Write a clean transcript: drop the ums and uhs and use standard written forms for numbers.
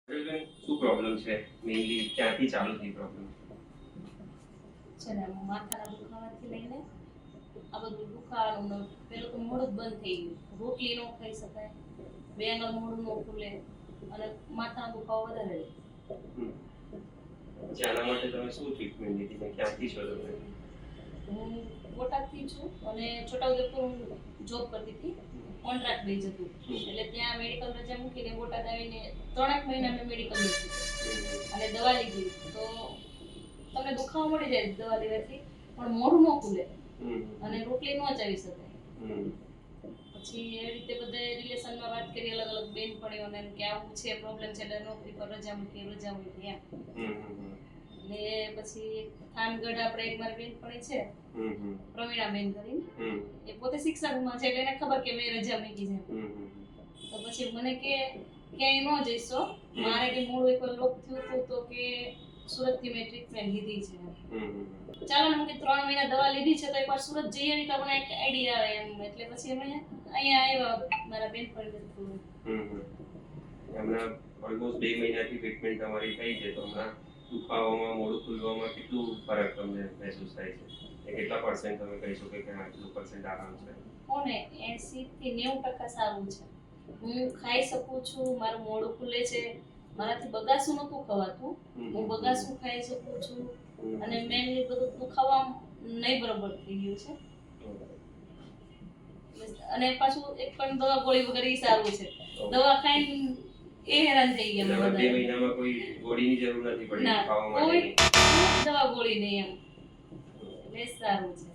શું પ્રોબ્લેમ છે મેઇનલી ક્યાંથી ચાલુ થઈ પ્રોબ્લેમ છે ને માથાના દુખાવાથી લઈને આ બધું દુખાવાનું પેલું તો મોઢું જ બંધ થઈ ગયું, રોટલી ન ખાઈ શકાય, બે આંગળ મોઢું ન ખુલે અને માથાનો દુખાવો વધારે રહે. પછી આના માટે તમે શું ટ્રીટમેન્ટ લીધી ને ક્યાંથી છો તમે? હું બોટાદથી છું અને છોટાઉદેપુર જોબ કરતી હતી, કોન્ટ્રાક્ટ બેઝ હતું એટલે ત્યાં મેડિકલ રજા મૂકીને બોટાદ આવીને 3 મહિના મેં મેડિકલ લીધું અને દવા લીધી તો તમને દુખાવો મળી જાય દવા લેવાથી, પણ મોઢું ન ખુલે અને રોટલી ન ચાવી શકાય. પછી એ રીતે બધે રિલેશનમાં વાત કરી, અલગ અલગ બેનપણીઓને કે આવું છે પ્રોબ્લેમ છે એટલે નોકરી પર રજા મૂકી એમ. એટલે પછી થાનગઢ આપણે એક મારી બેનપણી છે પ્રવીણાબેન કરીને, એ પોતે શિક્ષકમાં છે એટલે એને ખબર કે મેં રજા મૂકી છે. તો પછી મને કે ક્યાંય ન જઈશો, મારે કે મૂળ એક લોક થયું હતું તો કે સુરતથી મેં ટ્રીટમેન્ટ લીધી છે. ચાલો ને, કે 3 મહિના દવા લીધી છે તો એકવાર સુરત જઈ આવી તો મને એક આઈડિયા આવે એમ. એટલે પછી અમે અહીંયા આવ્યા મારા બેનપણી બધું. હમણાં ઓલમોસ્ટ 2 મહિનાથી ટ્રીટમેન્ટ તમારી થઈ છે તો હમણાં દુખાવામાં મોઢું ખુલવામાં કેટલું ફરક તમને મહેસૂસ થાય છે? કેટલા પર્સન્ટ તમે કહી શકો કે આટલું પર્સન્ટ આરામ છે? કોને 80 થી 90% સારું છે. હું ખાઈ શકું છું, મારું મોઢું ખુલે છે, મારાથી બગાસું નતું ખવાતું, હું બગાસું ખાઈ શકું છું અને મેનલી બધું દુખાવા નહીં બરોબર થઈ ગયું છે. અને પાછું એક પણ દવા ગોળી વગર ઈ સારું છે. દવા ખાઈને એ હેરાન થઈ ગયા એટલે બધા. 2 મહિનામાં કોઈ ગોળીની જરૂર નથી પડી ખાવા માટે? કોઈ દવા ગોળી નહીં એમ. એટલે સારું છે.